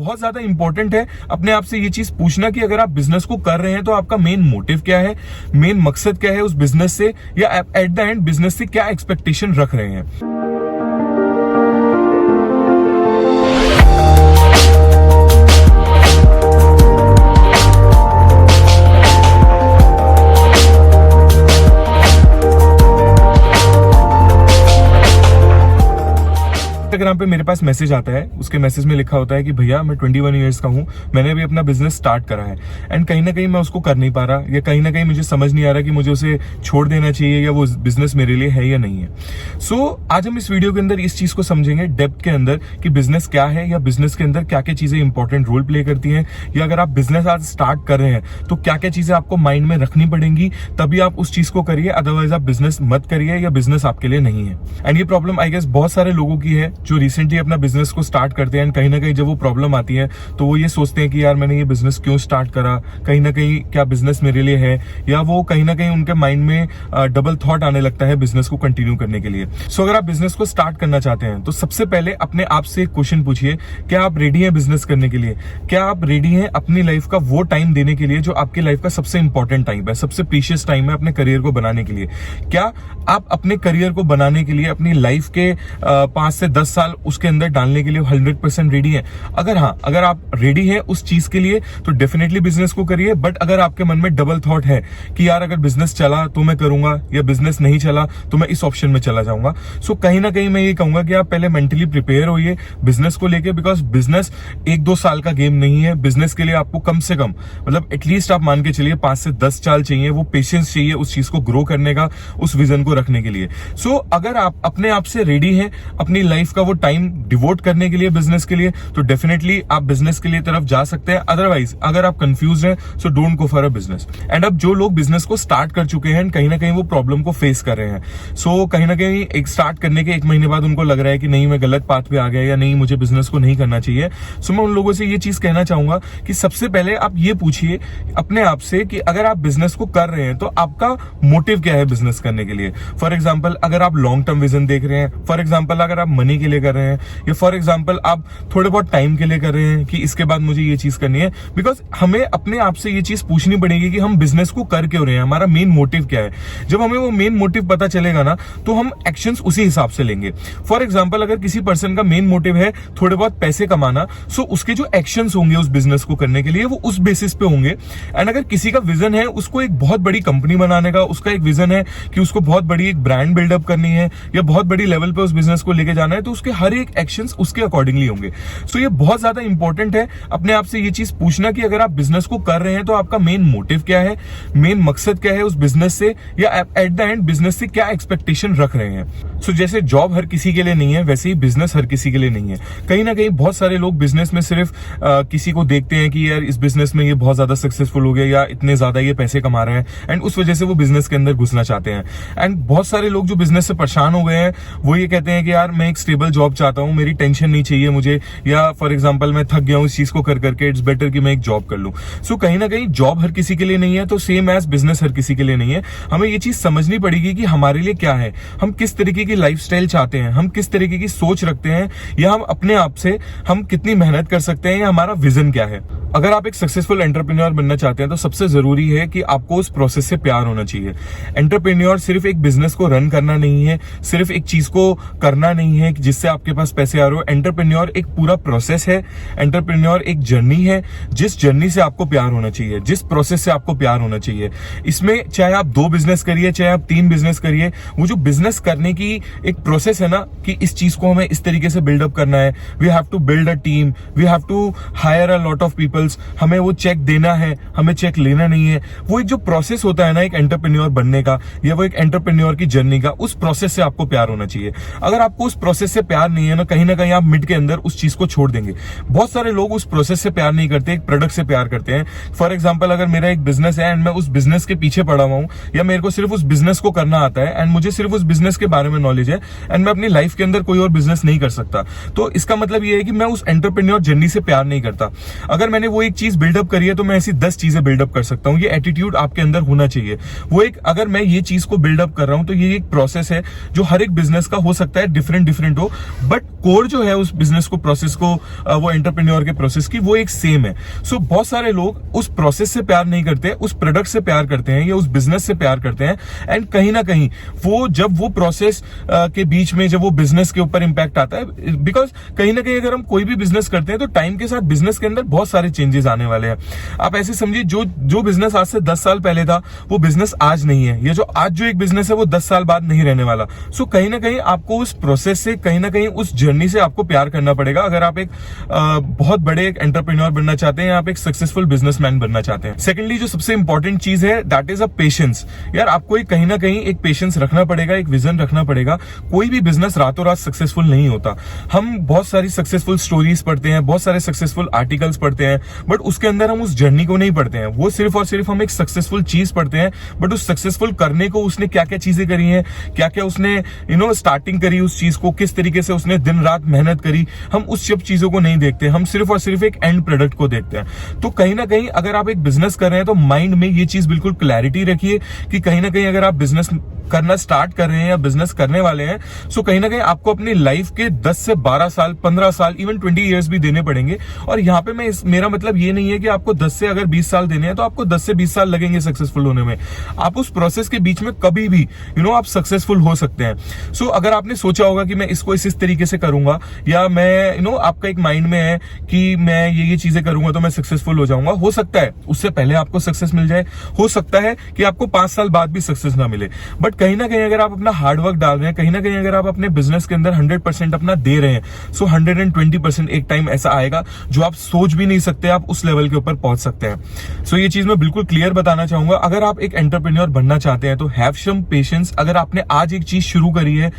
बहुत ज्यादा इंपॉर्टेंट है अपने आप से ये चीज पूछना कि अगर आप बिजनेस को कर रहे हैं तो आपका मेन मोटिव क्या है, मेन मकसद क्या है उस बिजनेस से, या एट द एंड बिजनेस से क्या एक्सपेक्टेशन रख रहे हैं। इंस्टाग्राम पे मेरे पास मैसेज आता है, उसके मैसेज में लिखा होता है कि भैया मैं 21 इयर्स का हूँ, मैंने अभी अपना बिजनेस स्टार्ट करा है एंड कहीं ना कहीं मैं उसको कर नहीं पा रहा, या कहीं ना कहीं मुझे समझ नहीं आ रहा कि मुझे उसे छोड़ देना चाहिए या वो बिजनेस मेरे लिए है या नहीं है। सो आज हम इस वीडियो के अंदर इस चीज को समझेंगे डेप्थ के अंदर कि बिजनेस क्या है, या बिजनेस के अंदर क्या क्या चीजें इंपॉर्टेंट रोल प्ले करती हैं, या अगर आप बिजनेस आज स्टार्ट कर रहे हैं तो क्या क्या चीजें आपको माइंड में रखनी पड़ेंगी, तभी आप उस चीज को करिए, अदरवाइज आप बिजनेस मत करिए या बिजनेस आपके लिए नहीं है। एंड ये प्रॉब्लम आई गेस बहुत सारे लोगों की है जो रिसेंटली अपना बिजनेस को स्टार्ट करते हैं, कहीं ना कहीं जब वो प्रॉब्लम आती है तो वो ये सोचते हैं कि यार मैंने ये बिजनेस क्यों स्टार्ट करा, कहीं ना कहीं क्या बिजनेस मेरे लिए है, या वो कहीं ना कहीं उनके माइंड में डबल थॉट आने लगता है बिजनेस को कंटिन्यू करने के लिए। सो अगर आप बिजनेस को स्टार्ट करना चाहते हैं तो सबसे पहले अपने आप से एक क्वेश्चन पूछिए, क्या आप रेडी हैं बिजनेस करने के लिए? क्या आप रेडी हैं अपनी लाइफ का वो टाइम देने के लिए जो आपकी लाइफ का सबसे इंपॉर्टेंट टाइम है, सबसे प्रीशियस टाइम है अपने करियर को बनाने के लिए? क्या आप अपने करियर को बनाने के लिए अपनी लाइफ के 5 से 10 साल उसके अंदर डालने के लिए 100% रेडी है? अगर हाँ, अगर आप रेडी है उस चीज के लिए तो डेफिनेटली बिजनेस को करिए। बट अगर आपके मन में डबल थॉट है कि यार अगर बिजनेस चला तो मैं करूंगा, या बिजनेस नहीं चला तो मैं इस ऑप्शन में चला जाऊंगा, सो कहीं ना कहीं मैं ये कहूंगा कि आप पहले मेंटली प्रिपेयर होइए बिजनेस को लेके, बिकॉज बिजनेस 1-2 साल का गेम नहीं है। बिजनेस के लिए आपको कम से कम मतलब एटलीस्ट आप मान के चलिए 5 से 10 साल चाहिए, वो पेशेंस चाहिए उस चीज को ग्रो करने का, उस विजन को रखने के लिए। सो अगर आप अपने आप से रेडी हैं अपनी लाइफ का वो टाइम डिवोट करने के लिए बिजनेस के लिए, तो डेफिनेटली आप बिजनेस के लिए तरफ जा सकते हैं। अदरवाइज अगर आप कंफ्यूज हैं so don't go for a business. And अब जो लोग बिजनेस को स्टार्ट कर चुके हैं कहीं ना कहीं वो प्रॉब्लम को फेस कर रहे हैं, सो कहीं ना कहीं एक स्टार्ट करने के 1 महीने बाद उनको लग रहा है कि नहीं मैं गलत पाथ पे आ गया, या नहीं मुझे बिजनेस को नहीं करना चाहिए। सो मैं उन लोगों से ये चीज कहना चाहूंगा कि सबसे पहले आप ये पूछिए अपने आप से कि अगर आप बिजनेस को कर रहे हैं तो आपका मोटिव क्या है बिजनेस करने के लिए। फॉर एग्जाम्पल अगर आप लॉन्ग टर्म विजन देख रहे हैं, फॉर एग्जाम्पल अगर आप मनी के लिए कर रहे हैं, या फॉर एग्जाम्पल आप थोड़े बहुत टाइम के लिए कर रहे हैं कि इसके बाद मुझे ये चीज करनी है। बिकॉज हमें अपने आप से ये चीज पूछनी पड़ेगी कि हम बिजनेस को कर क्यों रहे हैं, हमारा मेन मोटिव क्या है। जब हमें वो मेन मोटिव पता चलेगा ना तो हम एक्शंस उसी हिसाब से लेंगे। फॉर एग्जाम्पल अगर किसी पर्सन का मेन मोटिव है थोड़े बहुत पैसे कमाना, सो उसके जो एक्शंस होंगे उस बिजनेस को करने के लिए वो उस बेसिस पे होंगे। एंड अगर किसी का विजन है उसको एक बहुत बड़ी कंपनी बनाने का, उसका एक विजन है कि उसको बहुत बड़ी एक ब्रांड बिल्डअप करनी है या बहुत बड़ी लेवल पे उस बिजनेस को लेके जाना है, तो उसके हर एक एक्शंस उसके अकॉर्डिंगली होंगे। सो ये बहुत ज्यादा इंपॉर्टेंट है अपने आप से ये चीज पूछना कि अगर आप बिजनेस को कर रहे हैं तो आपका मेन मोटिव क्या है, मेन मकसद क्या है उस बिजनेस से, या एट द एंड बिजनेस से क्या एक्सपेक्टेशन रख रहे हैं। सो जैसे जॉब हर किसी के लिए नहीं है, वैसे ही बिजनेस हर किसी के लिए नहीं है। कहीं ना कहीं बहुत सारे लोग बिजनेस में सिर्फ किसी को देखते हैं कि यार इस बिजनेस में ये बहुत ज्यादा सक्सेसफुल हो गया या इतने ज्यादा ये पैसे कमा रहे हैं, एंड उस वजह से वो बिजनेस के अंदर घुसना चाहते हैं। एंड बहुत सारे लोग जो बिजनेस से परेशान हो गए हैं वो ये कहते हैं कि यार मैं एक स्टेबल जॉब चाहता हूं, मेरी टेंशन नहीं चाहिए मुझे, या फॉर एग्जांपल मैं थक गया हूं इस चीज को कर करके, इट्स बेटर कि मैं एक जॉब कर लूं। सो कहीं ना कहीं जॉब हर किसी के लिए नहीं है, तो सेम एज बिजनेस हर किसी के लिए नहीं है। हमें ये चीज समझनी पड़ेगी कि हमारे लिए क्या है, हम किस तरीके की लाइफस्टाइल चाहते हैं, हम किस तरीके की सोच रखते हैं, या हम अपने आप से हम कितनी मेहनत कर सकते हैं, या हमारा विजन क्या है। अगर आप एक सक्सेसफुल एंटरप्रेन्योर बनना चाहते हैं तो सबसे जरूरी है कि आपको उस प्रोसेस से प्यार होना चाहिए। एंटरप्रेन्योर सिर्फ एक बिजनेस को रन करना नहीं है, सिर्फ एक चीज को करना नहीं है जिससे आपके पास पैसे आ रहे हो। एंटरप्रेन्योर एक पूरा प्रोसेस है, एंटरप्रेन्योर एक जर्नी है, जिस जर्नी से आपको प्यार होना चाहिए, जिस प्रोसेस से आपको प्यार होना चाहिए। इसमें चाहे आप 2 बिजनेस करिए, चाहे आप 3 बिजनेस करिए, वो जो बिजनेस करने की एक प्रोसेस है ना कि इस चीज को हमें इस तरीके से बिल्डअप करना है, we have to build a team, we have to hire a lot of peoples, हमें वो चेक देना है, हमें चेक लेना नहीं है। वो एक जो प्रोसेस होता है ना एक एंटरप्रेन्योर बनने का, या वो एक एंटरप्रेन्योर की जर्नी का, उस प्रोसेस से आपको प्यार होना चाहिए। अगर आपको उस प्रोसेस से प्यार नहीं है ना, कहीं ना कहीं आप मिड के अंदर उस चीज को छोड़ देंगे। बहुत सारे लोग उस प्रोसेस से प्यार नहीं करते, एक प्रोडक्ट से प्यार करते हैं। फॉर एग्जाम्पल अगर मेरा एक बिजनेस है एंड मैं उस बिजनेस के पीछे पड़ा हुआ हूं, या मेरे को सिर्फ उस बिजनेस को करना आता है एंड मुझे सिर्फ उस बिजनेस के बारे में नॉलेज है, एंड मैं अपनी लाइफ के अंदर कोई और बिजनेस नहीं कर सकता, तो इसका मतलब ये है कि मैं उस एंटरप्रेन्योर जर्नी से प्यार नहीं करता। अगर मैंने वो एक चीज बिल्डअप करी है तो मैं ऐसी 10 चीजें बिल्डअप कर सकता हूँ। ये एटीट्यूड आपके अंदर होना चाहिए। वो एक, अगर मैं ये चीज को बिल्डअप कर रहा हूं तो ये एक प्रोसेस है जो हर एक बिजनेस का हो सकता है डिफरेंट हो, बट कोर जो है उस बिजनेस को, प्रोसेस को, वो एंटरप्रेन्योर के प्रोसेस की, वो एक सेम है। सो बहुत सारे लोग उस प्रोसेस से प्यार नहीं करते, उस प्रोडक्ट से प्यार करते हैं या उस बिजनेस से प्यार करते हैं, एंड कहीं ना कहीं वो जब वो प्रोसेस के बीच में जब वो बिजनेस के ऊपर इंपैक्ट आता है, बिकॉज कहीं ना कहीं अगर हम कोई भी बिजनेस करते हैं तो टाइम के साथ बिजनेस के अंदर बहुत सारे चेंजेस आने वाले हैं। आप ऐसे समझिए, जो बिजनेस आज से 10 साल पहले था वो बिजनेस आज नहीं है, ये जो आज जो एक बिजनेस है वो 10 साल बाद नहीं रहने वाला। सो कहीं ना कहीं आपको उस प्रोसेस से, कहीं ना कहीं उस जर्नी से आपको प्यार करना पड़ेगा अगर आप एक बहुत बड़े एक एंटरप्रेन्योर बनना चाहते हैं या आप एक सक्सेसफुल बिजनेसमैन बनना चाहते हैं। सेकेंडली जो सबसे इंपॉर्टेंट चीज है दैट इज अ पेशेंस। यार आपको कहीं ना कहीं एक पेशेंस रखना पड़ेगा, एक विजन रखना पड़ेगा। कोई भी बिजनेस रातों रात सक्सेसफुल नहीं होता। हम बहुत सारी सक्सेसफुल स्टोरीज पढ़ते हैं, बहुत सारे सक्सेसफुल आर्टिकल्स पढ़ते हैं, बट उसके अंदर हम उस जर्नी को नहीं पढ़ते हैं। वो सिर्फ और सिर्फ हम एक सक्सेसफुल चीज पढ़ते हैं, बट उस सक्सेसफुल करने को उसने क्या क्या चीजें करी हैं, क्या क्या उसने स्टार्टिंग करी उस चीज को, किस तरीके से उसने दिन रात मेहनत करी, हम उस सब चीजों को नहीं देखते। हम सिर्फ और सिर्फ एक एंड प्रोडक्ट को देखते हैं। तो कहीं ना कहीं अगर आप एक बिजनेस कर रहे हैं तो माइंड में ये चीज बिल्कुल क्लैरिटी रखिए कि कहीं ना कहीं अगर आप बिजनेस करना स्टार्ट कर रहे हैं या बिजनेस करने वाले हैं, सो कहीं ना कहीं आपको अपनी लाइफ के 10 से 12 साल, 15 साल, इवन 20 इयर्स भी देने पड़ेंगे। और यहाँ पे मेरा मतलब ये नहीं है कि आपको 10 से अगर 20 साल देने हैं तो आपको 10 से 20 साल लगेंगे सक्सेसफुल होने में। आप उस प्रोसेस के बीच में कभी भी आप सक्सेसफुल हो सकते हैं। सो अगर आपने सोचा होगा कि मैं इसको इस तरीके से करूंगा, या मैं आपका एक माइंड में है कि मैं ये चीजें करूंगा तो मैं सक्सेसफुल हो जाऊंगा, हो सकता है उससे पहले आपको सक्सेस मिल जाए, हो सकता है कि आपको 5 साल बाद भी सक्सेस ना मिले, बट कहीं ना कहीं अगर आप अपना हार्डवर्क डाल रहे हैं, कहीं ना कहीं अगर आप अपने बिजनेस के अंदर 100% अपना दे रहे हैं, सो 120% एक टाइम ऐसा आएगा जो आप सोच भी नहीं सकते, आप उस लेवल के ऊपर पहुंच सकते हैं। सो ये चीज मैं बिल्कुल क्लियर बताना चाहूंगा। अगर आप एक एंटरप्रेन्योर बनना चाहते हैं तो हैव सम पेशेंस। अगर आपने आज एक चीज शुरू करी है,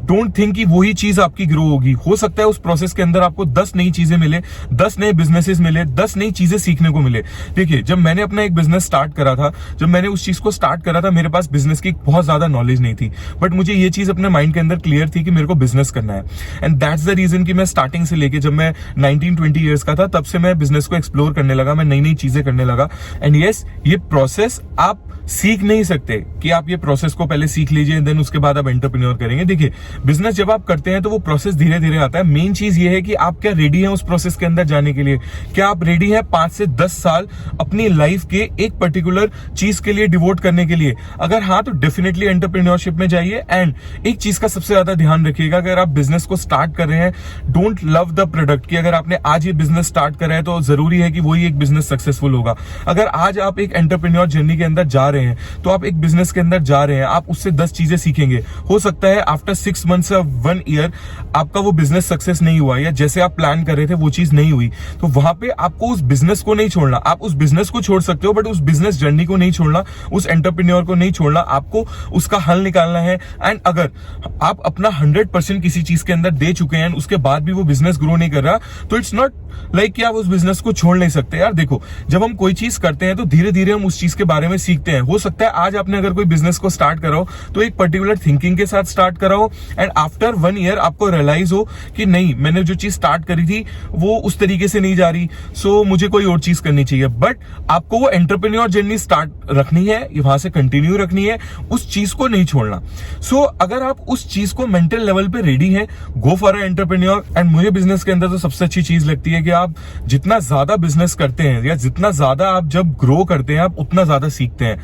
डोंट थिंक कि वही चीज आपकी ग्रो होगी। हो सकता है उस प्रोसेस के अंदर आपको 10 नई चीजें मिले, 10 नए बिजनेसेस मिले, 10 नई चीजें सीखने को मिले। देखिए, जब मैंने अपना एक बिजनेस स्टार्ट करा था, जब मैंने उस चीज को स्टार्ट करा था, मेरे पास बिजनेस की बहुत ज्यादा नॉलेज नहीं थी, बट मुझे ये चीज अपने माइंड के अंदर क्लियर थी कि मेरे को बिजनेस करना है। एंड दैट्स द रीजन कि मैं स्टार्टिंग से लेके, जब मैं 19-20 ईयर्स का था, तब से मैं बिजनेस को एक्सप्लोर करने लगा, मैं नई नई चीजें करने लगा। एंड यस, ये प्रोसेस आप सीख नहीं सकते कि आप ये प्रोसेस को पहले सीख लीजिए, देन उसके बाद आप एंटरप्रेन्योर करेंगे। देखिए, बिजनेस जब आप करते हैं तो वो प्रोसेस धीरे धीरे आता है। मेन चीज ये है कि आप क्या रेडी हैं उस प्रोसेस के अंदर जाने के लिए। क्या आप रेडी हैं 5 से 10 साल अपनी लाइफ के एक पर्टिकुलर चीज के लिए डिवोट करने के लिए? अगर हाँ, तो डेफिनेटली एंटरप्रेन्योरशिप में जाइए। एंड एक चीज का सबसे ज्यादा ध्यान रखिएगा, अगर आप बिजनेस को स्टार्ट कर रहे हैं, डोंट लव द प्रोडक्ट कि अगर आपने आज ये बिजनेस स्टार्ट करा है तो जरूरी है कि वही एक बिजनेस सक्सेसफुल होगा। अगर आज आप एक एंटरप्रेन्योर जर्नी के अंदर जा रहे हैं, तो आप एक बिजनेस के अंदर जा रहे हैं, आप उससे 10 चीजें सीखेंगे। हो सकता है आफ्टर 6 मंथ्स या 1 ईयर आपका वो बिजनेस सक्सेस नहीं हुआ, या जैसे आप प्लान कर रहे थे वो चीज नहीं हुई, तो वहां पे आपको उस बिजनेस को नहीं छोड़ना। आप उस बिजनेस को छोड़ सकते हो, बट उस बिजनेस जर्नी को नहीं छोड़ना, उस एंटरप्रेन्योर को नहीं छोड़ना। आपको उसका हल निकालना है। एंड अगर आप अपना 100% किसी चीज के अंदर दे चुके हैं, उसके बाद भी वो बिजनेस ग्रो नहीं कर रहा, तो इट्स नॉट लाइक कि आप उस बिजनेस को छोड़ नहीं सकते। यार देखो, जब हम कोई चीज करते हैं तो धीरे धीरे हम उस चीज के बारे में सीखते हैं। हो सकता है आज आपने अगर कोई बिजनेस को स्टार्ट करा हो तो एक पर्टिकुलर थिंकिंग के साथ स्टार्ट करा हो, एंड आफ्टर 1 ईयर आपको रियलाइज हो कि नहीं, मैंने जो चीज स्टार्ट करी थी वो उस तरीके से नहीं जा रही, सो मुझे कोई और चीज करनी चाहिए। बट आपको वो एंटरप्रेन्योर जर्नी स्टार्ट रखनी है, वहां से कंटिन्यू रखनी है, उस चीज को नहीं छोड़ना। सो अगर आप उस चीज को मेंटल लेवल पे रेडी हैं, go for a entrepreneur. And मुझे बिजनेस के अंदर तो सबसे अच्छी चीज लगती है कि आप जितना ज्यादा बिजनेस करते हैं या जितना ज्यादा आप जब ग्रो करते हैं, आप उतना ज्यादा सीखते हैं।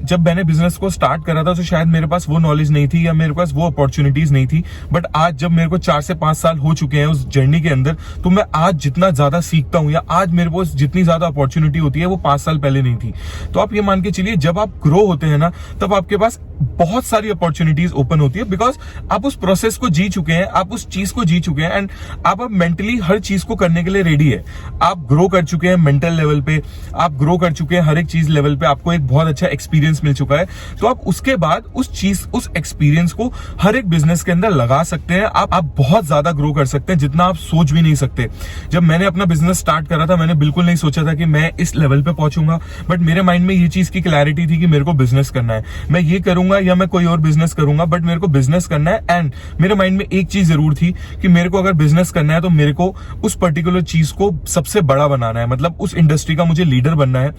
जब मैंने बिजनेस को स्टार्ट करा था तो शायद मेरे पास वो नॉलेज नहीं थी या मेरे पास वो अपॉर्चुनिटीज नहीं थी, बट आज जब मेरे को 4 से 5 साल हो चुके हैं उस जर्नी के अंदर, तो मैं आज जितना ज्यादा सीखता हूं या आज मेरे पास जितनी ज्यादा अपॉर्चुनिटी होती है वो 5 साल पहले नहीं थी। तो आप ये मान के चलिए, जब आप ग्रो होते हैं ना, तब आपके पास बहुत सारी अपॉर्चुनिटीज ओपन होती है, बिकॉज आप उस प्रोसेस को जी चुके हैं, आप उस चीज को जी चुके हैं, एंड आप अब मेंटली हर चीज को करने के लिए रेडी है। आप ग्रो कर चुके हैं मेंटल लेवल पे, आप ग्रो कर चुके हैं हर एक चीज लेवल पे, आपको एक बहुत अच्छा अच्छा एक्सपीरियंस मिल चुका है, तो आप उसके बाद उस एक्सपीरियंस को हर एक बिजनेस के अंदर लगा सकते हैं। आप बहुत ज्यादा ग्रो कर सकते हैं जितना आप सोच भी नहीं सकते। जब मैंने अपना बिजनेस स्टार्ट करा था, मैंने बिल्कुल नहीं सोचा था कि मैं इस लेवल पे पहुंचूंगा, बट मेरे माइंड में ये चीज की क्लैरिटी थी कि मेरे को बिजनेस करना है, मैं ये करूंगा या मैं कोई और बिजनेस करूंगा, बट मेरे को बिजनेस करना है। एंड मेरे माइंड में एक चीज जरूर थी कि मेरे को अगर बिजनेस करना है तो मेरे को उस पर्टिकुलर चीज को सबसे बड़ा बनाना है, मतलब उस इंडस्ट्री का मुझे लीडर बनना है।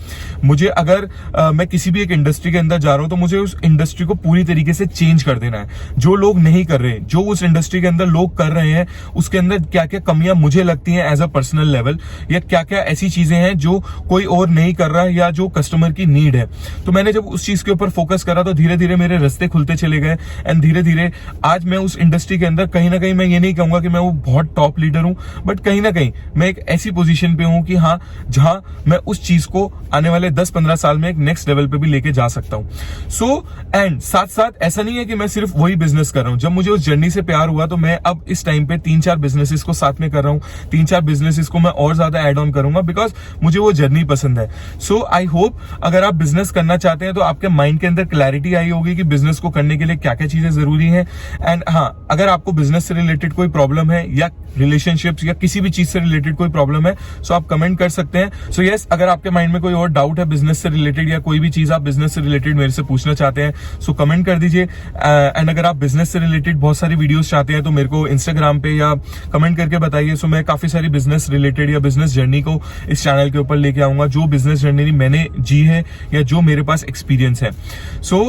मुझे अगर मैं किसी भी एक इंडस्ट्री के अंदर जा रहा हूं तो मुझे उस इंडस्ट्री को पूरी तरीके से चेंज कर देना है। जो लोग नहीं कर रहे, जो उस इंडस्ट्री के अंदर लोग कर रहे हैं, उसके अंदर क्या क्या कमियां मुझे लगती हैं एज अ पर्सनल लेवल, या क्या क्या ऐसी चीजें हैं जो कोई और नहीं कर रहा है या जो कस्टमर की नीड है। तो मैंने जब उस चीज के ऊपर फोकस करा तो धीरे धीरे मेरे रास्ते खुलते चले गए। एंड धीरे धीरे आज मैं उस इंडस्ट्री के अंदर कहीं ना कहीं, मैं ये नहीं कहूंगा कि मैं वो बहुत टॉप लीडर हूं, बट कहीं ना कहीं मैं एक ऐसी पोजीशन पे हूं कि हाँ, जहां मैं उस चीज को आने वाले 10-15 साल में एक नेक्स्ट लेवल पे भी लेके जा सकता हूं। सो एंड साथ साथ ऐसा नहीं है कि मैं सिर्फ वही बिजनेस कर रहा हूं। जब मुझे उस जर्नी से प्यार हुआ तो मैं अब इस टाइम पे 3-4 बिजनेसेस को साथ में कर रहा हूं, 3-4 बिजनेसेस को मैं और ज्यादा एड ऑन करूंगा, बिकॉज मुझे वो जर्नी पसंद है। सो आई होप अगर आप बिजनेस करना चाहते हैं तो आपके माइंड के अंदर क्लैरिटी आई होगी कि बिजनेस को करने के लिए क्या क्या चीजें जरूरी है। एंड हाँ, अगर आपको बिजनेस से रिलेटेड कोई प्रॉब्लम है या रिलेशनशिप्स या किसी भी चीज से रिलेटेड कोई प्रॉब्लम है, सो आप कमेंट कर सकते हैं। सो यस, अगर आपके माइंड में कोई और डाउट है बिजनेस से रिलेटेड या कोई भी चीज आप बिजनेस से रिलेटेड मेरे से पूछना चाहते हैं, सो कमेंट कर दीजिए। एंड अगर आप बिजनेस से रिलेटेड बहुत सारी वीडियोस चाहते हैं तो मेरे को इंस्टाग्राम पे या कमेंट करके बताइए। सो मैं काफी सारी बिजनेस रिलेटेड या बिजनेस जर्नी को इस चैनल के ऊपर लेके आऊंगा, जो बिजनेस जर्नी मैंने जी है या जो मेरे पास एक्सपीरियंस है। सो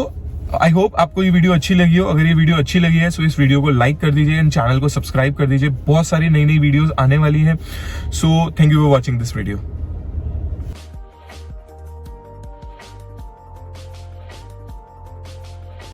आई होप आपको ये वीडियो अच्छी लगी हो। अगर ये वीडियो अच्छी लगी है सो इस वीडियो को लाइक कर दीजिए एंड चैनल को सब्सक्राइब कर दीजिए। बहुत सारी नई नई वीडियोस आने वाली है। So thank you for watching this video.